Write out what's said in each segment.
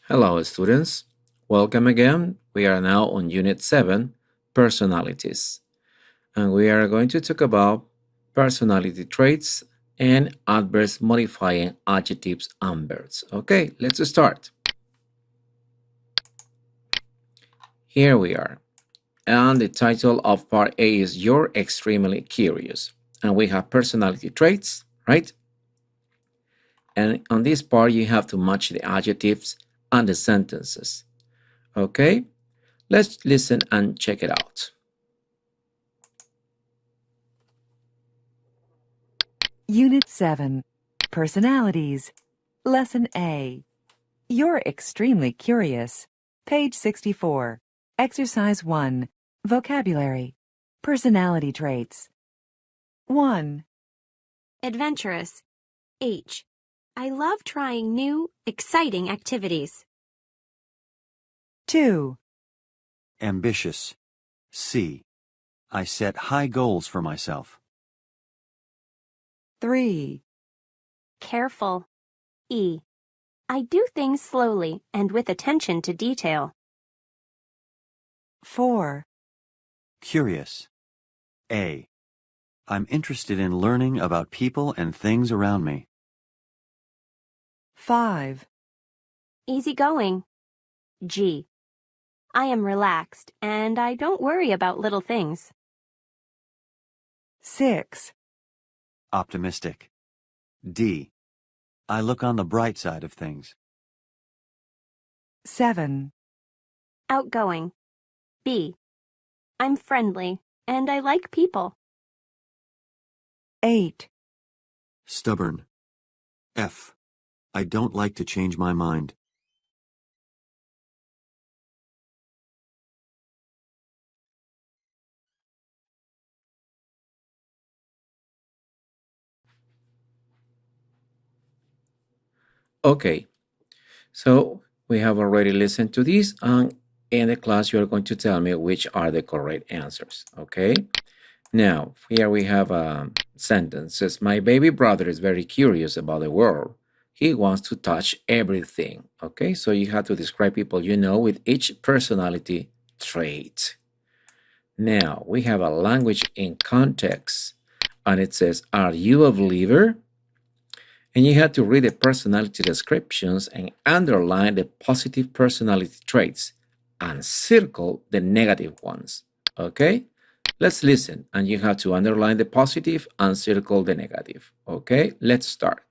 Hello, students. Welcome again. We are now on Unit 7, Personalities. And we are going to talk about personality traits and adverse modifying adjectives and verbs. Okay, let's start. Here we are. And the title of part A is You're Extremely Curious. And we have personality traits, right? And on this part, you have to match the adjectives and the sentences. Okay, let's listen and check it out. Unit 7, Personalities, Lesson A. You're extremely curious. Page 64. Exercise 1. Vocabulary. Personality traits. 1. Adventurous. H. I love trying new, exciting activities. 2. Ambitious. C. I set high goals for myself. 3. Careful. E. I do things slowly and with attention to detail. 4. Curious. A. I'm interested in learning about people and things around me. 5. Easygoing. G. I am relaxed and I don't worry about little things. 6. Optimistic. D. I look on the bright side of things. 7. Outgoing. B. I'm friendly and I like people. 8. Stubborn. F. I don't like to change my mind. Okay, so we have already listened to this, and in the class you are going to tell me which are the correct answers. Okay, now here we have a sentence. Says, my baby brother is very curious about the world. He wants to touch everything. Okay, so you have to describe people you know with each personality trait. Now we have a language in context, and it says, are you a believer? And you have to read the personality descriptions and underline the positive personality traits and circle the negative ones. Okay? Let's listen, and you have to underline the positive and circle the negative. Okay? Let's start.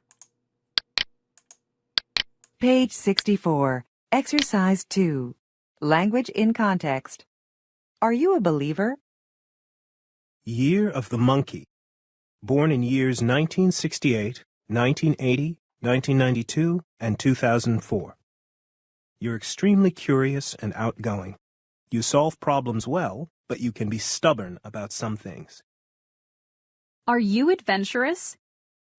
Page 64. Exercise 2. Language in context. Are you a believer? Year of the Monkey. Born in years 1968, 1980, 1992, and 2004. You're extremely curious and outgoing. You solve problems well, but you can be stubborn about some things. Are you adventurous?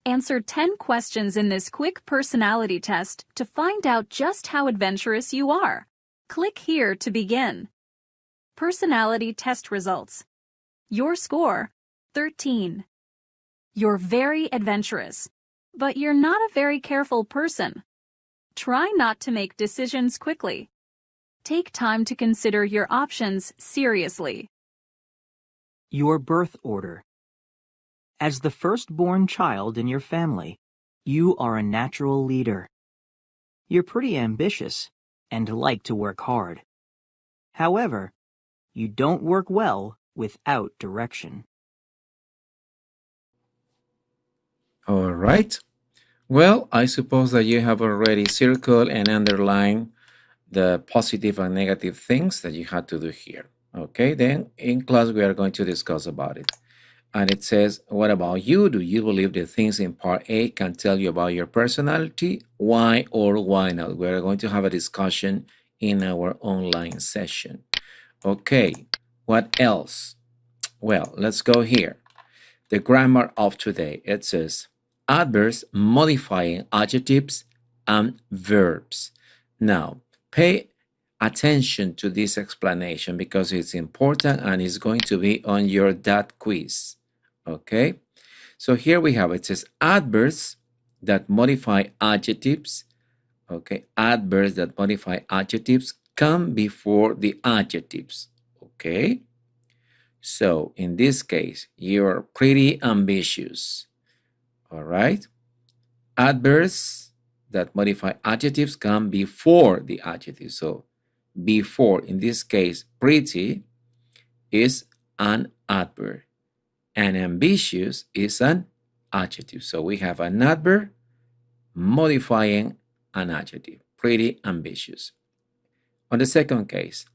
Answer 10 questions in this quick personality test to find out just how adventurous you are. Click here to begin. Personality test results. Your score, 13. You're very adventurous, but you're not a very careful person. Try not to make decisions quickly. Take time to consider your options seriously. Your birth order. As the firstborn child in your family, you are a natural leader. You're pretty ambitious and like to work hard. However, you don't work well without direction. All right. Well, I suppose that you have already circled and underlined the positive and negative things that you had to do here. Okay, then in class we are going to discuss about it. And it says, what about you? Do you believe the things in part A can tell you about your personality? Why or why not? We are going to have a discussion in our online session. Okay, what else? Well, let's go here. The grammar of today. It says, adverbs modifying adjectives and verbs. Now, pay attention to this explanation because it's important and it's going to be on your DAT quiz. Okay? So here we have, it says adverbs that modify adjectives. Okay, adverbs that modify adjectives come before the adjectives. Okay? So in this case, you're pretty ambitious. All right? Adverbs that modify adjectives come before the adjective. So before, in this case, pretty is an adverb and ambitious is an adjective. So we have an adverb modifying an adjective, pretty ambitious. On the second case,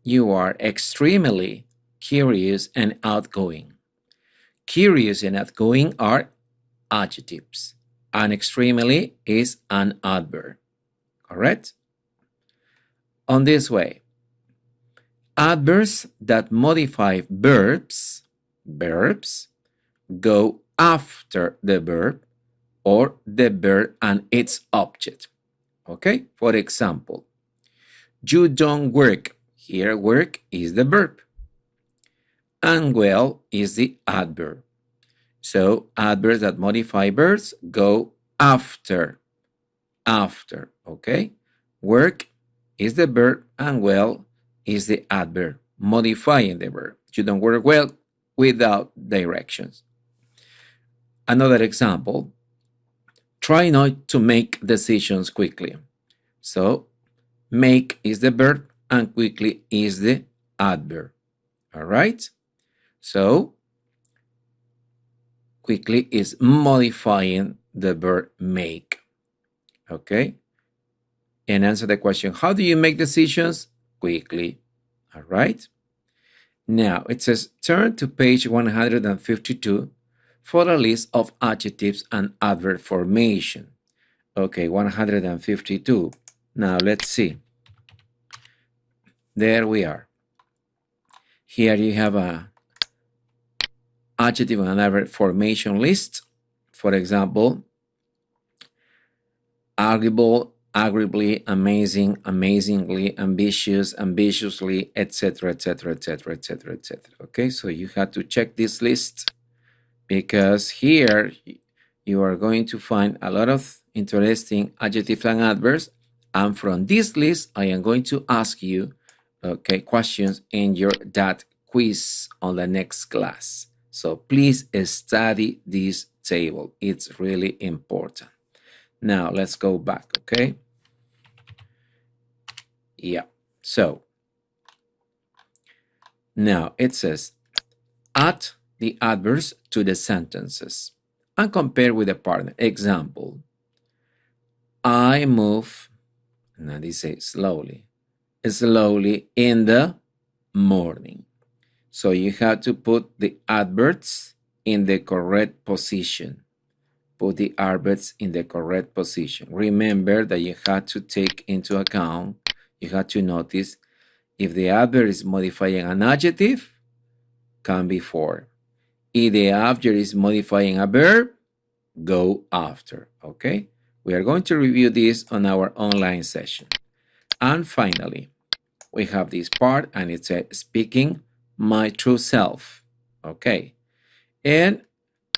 you are extremely curious and outgoing. Curious and outgoing are adjectives, and extremely is an adverb. Correct? On this way, adverbs that modify verbs go after the verb or the verb and its object. Okay? For example, you don't work. Here, work is the verb. Unwell is the adverb. So adverbs that modify verbs go after. Okay? Work is the verb and well is the adverb, modifying the verb. You don't work well without directions. Another example, try not to make decisions quickly. So make is the verb and quickly is the adverb. All right? So quickly is modifying the verb make. Okay? And answer the question, how do you make decisions? Quickly. All right? Now, it says, turn to page 152 for a list of adjectives and adverb formation. Okay, 152. Now, let's see. There we are. Here you have a adjective and adverb formation list. For example, agreeable, agreeably, amazing, amazingly, ambitious, ambitiously, etc., etc., etc., etc., etc. Okay, so you have to check this list because here you are going to find a lot of interesting adjectives and adverbs, and from this list I am going to ask you, okay, questions in your DAT quiz on the next class. So please study this table. It's really important. Now let's go back, okay? Yeah, so now it says add the adverbs to the sentences and compare with the partner. Example, I move, now they say slowly in the morning. So you have to put the adverbs in the correct position. Put the adverbs in the correct position. Remember that you have to take into account, you have to notice if the adverb is modifying an adjective, come before. If the adverb is modifying a verb, go after. Okay? We are going to review this on our online session. And finally, we have this part and it says speaking my true self. Okay? And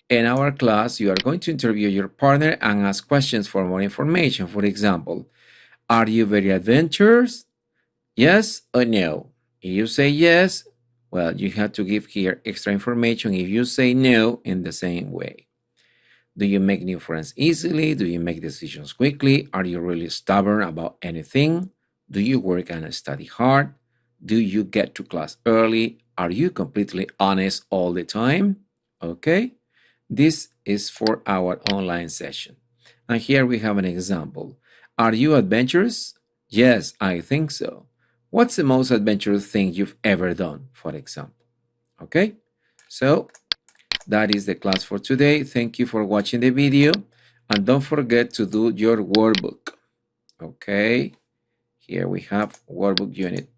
in our class, you are going to interview your partner and ask questions for more information. For example, are you very adventurous? Yes or no? If you say yes, well, you have to give here extra information. If you say no, in the same way. Do you make new friends easily? Do you make decisions quickly? Are you really stubborn about anything? Do you work and study hard? Do you get to class early? Are you completely honest all the time? Okay? This is for our online session. And here we have an example. Are you adventurous? Yes, I think so. What's the most adventurous thing you've ever done, for example? Okay? So that is the class for today. Thank you for watching the video. And don't forget to do your workbook. Okay? Here we have workbook unit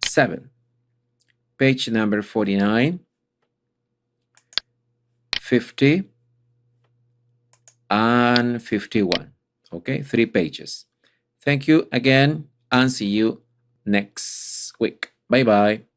7. Page number 49. 50 and 51. Okay, 3 pages. Thank you again, and see you next week. Bye bye.